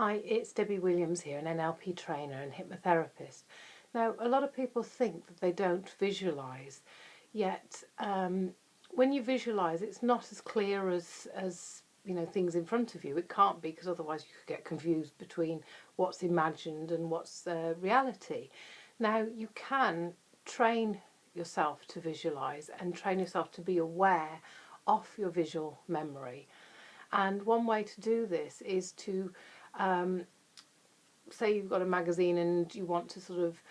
Hi, it's Debbie Williams here, an NLP trainer and hypnotherapist. Now, a lot of people think that they don't visualise, yet when you visualise, it's not as clear as things in front of you. It can't be, because otherwise you could get confused between what's imagined and what's reality. Now, you can train yourself to visualise and train yourself to be aware of your visual memory. And one way to do this is to say you've got a magazine and you want to sort of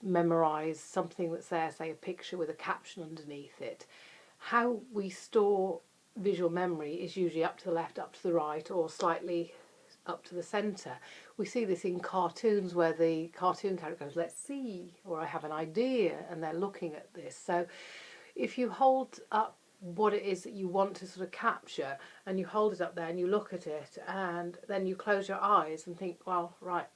memorise something that's there, say a picture with a caption underneath it. How we store visual memory is usually up to the left, up to the right, or slightly up to the centre. We see this in cartoons where the cartoon character goes, "Let's see," or "I have an idea," and they're looking at this. So if you hold up what it is that you want to sort of capture, and you hold it up there and you look at it, and then you close your eyes and think, well, right,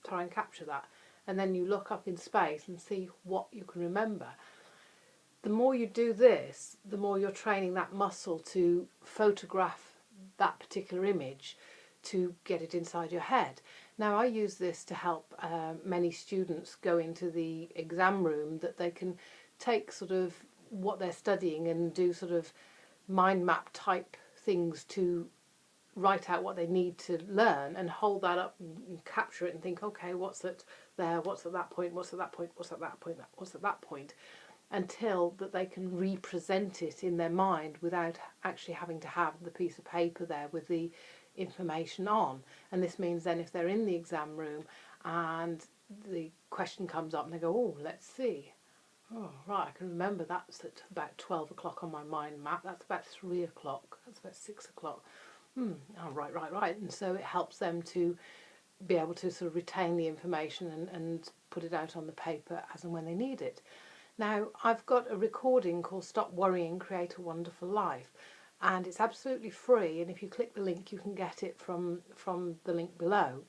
try and capture that, and then you look up in space and see what you can remember. The more you do this, the more you're training that muscle to photograph that particular image to get it inside your head. Now, I use this to help many students go into the exam room, that they can take sort of what they're studying and do sort of mind map type things to write out what they need to learn, and hold that up and capture it and think, okay, what's at there, what's at that point, what's at that point, what's at that point, what's at that point, until that they can represent it in their mind without actually having to have the piece of paper there with the information on. And this means then if they're in the exam room and the question comes up and they go, oh, let's see, oh, right, I can remember that's at about 12 o'clock on my mind map, that's about 3 o'clock, that's about 6 o'clock. Oh, right. And so it helps them to be able to sort of retain the information and put it out on the paper as and when they need it. Now, I've got a recording called Stop Worrying, Create a Wonderful Life, and it's absolutely free, and if you click the link you can get it from the link below.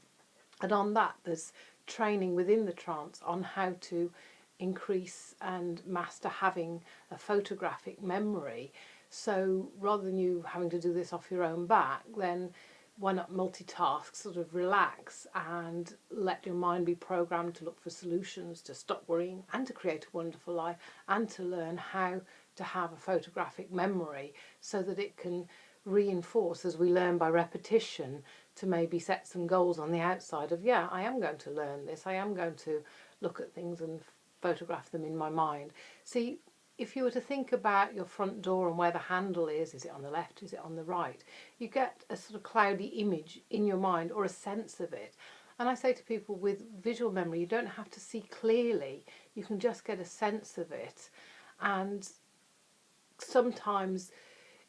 And on that there's training within the trance on how to increase and master having a photographic memory. So rather than you having to do this off your own back, then why not multitask, sort of relax and let your mind be programmed to look for solutions, to stop worrying and to create a wonderful life, and to learn how to have a photographic memory so that it can reinforce, as we learn by repetition, to maybe set some goals on the outside of, yeah, I am going to learn this, I am going to look at things and photograph them in my mind. See, if you were to think about your front door and where the handle is it on the left, is it on the right, you get a sort of cloudy image in your mind, or a sense of it. And I say to people, with visual memory, you don't have to see clearly, you can just get a sense of it. And sometimes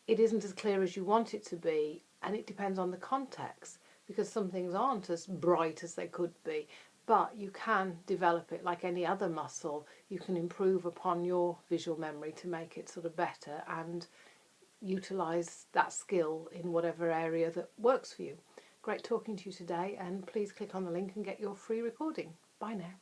it isn't as clear as you want it to be, and it depends on the context, because some things aren't as bright as they could be. But you can develop it like any other muscle. You can improve upon your visual memory to make it sort of better and utilise that skill in whatever area that works for you. Great talking to you today, and please click on the link and get your free recording. Bye now.